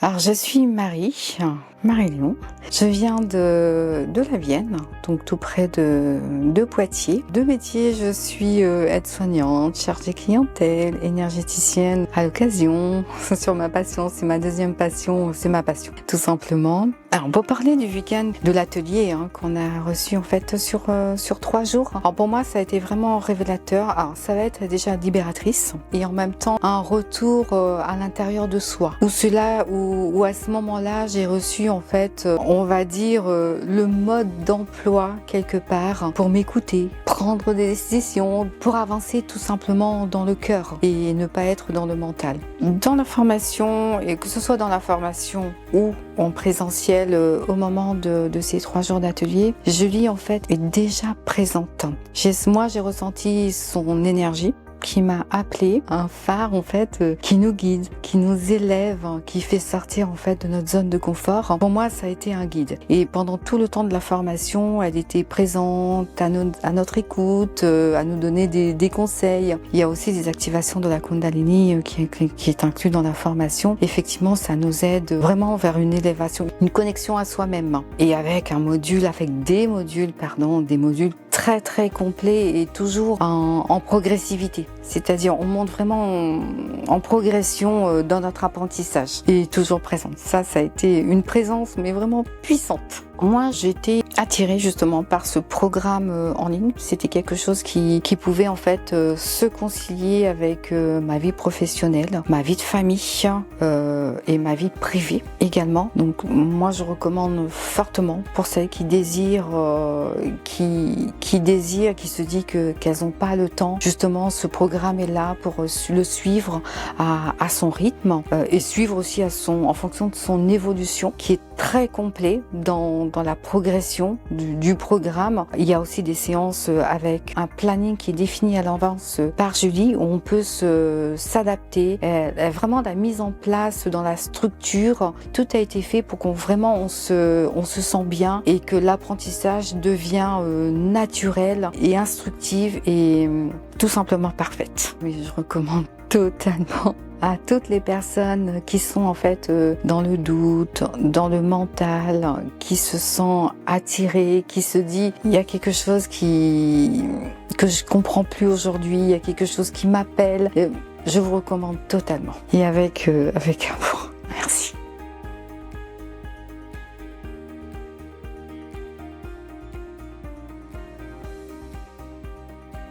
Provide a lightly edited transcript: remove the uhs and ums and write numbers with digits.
Alors, je suis Marie-Léon. Je viens de la Vienne, donc tout près de Poitiers. De métier, je suis aide-soignante, chargée clientèle, énergéticienne à l'occasion. Sur ma passion, c'est ma deuxième passion, c'est ma passion, tout simplement. Alors, pour parler du week-end de l'atelier qu'on a reçu en fait sur 3 jours. Alors, pour moi, ça a été vraiment révélateur. Alors, ça va être déjà libératrice et en même temps un retour à l'intérieur de soi. Où à ce moment-là, j'ai reçu en fait, on va dire, le mode d'emploi quelque part pour m'écouter, prendre des décisions, pour avancer tout simplement dans le cœur et ne pas être dans le mental. Dans la formation, et que ce soit dans la formation ou en présentiel au moment de ces 3 jours d'atelier, Julie en fait est déjà présente. Moi, j'ai ressenti son énergie qui m'a appelé, un phare en fait qui nous guide, qui nous élève, qui fait sortir en fait de notre zone de confort. Pour moi, ça a été un guide. Et pendant tout le temps de la formation, elle était présente à notre écoute, à nous donner des conseils. Il y a aussi des activations de la Kundalini qui est inclus dans la formation. Effectivement, ça nous aide vraiment vers une élévation, une connexion à soi-même. Et avec des modules très très complets et toujours en progressivité. C'est-à-dire on monte vraiment en progression dans notre apprentissage et toujours présente. Ça a été une présence mais vraiment puissante. Moi, j'étais attirée justement par ce programme en ligne. C'était quelque chose qui pouvait en fait se concilier avec ma vie professionnelle, ma vie de famille et ma vie privée également. Donc moi, je recommande fortement pour celles qui désirent, qui se dit qu'elles n'ont pas le temps. Justement, ce programme est là pour le suivre à son rythme et suivre aussi en fonction de son évolution, qui est très complet dans la progression du programme. Il y a aussi des séances avec un planning qui est défini à l'avance par Julie, où on peut s'adapter. Vraiment la mise en place dans la structure, tout a été fait pour qu'on se sent bien et que l'apprentissage devient naturel et instructif et tout simplement parfaite. Oui, je recommande totalement à toutes les personnes qui sont en fait dans le doute, dans le mental, qui se sent attirées, qui se dit il y a quelque chose que je comprends plus aujourd'hui, il y a quelque chose qui m'appelle. Je vous recommande totalement. Et avec un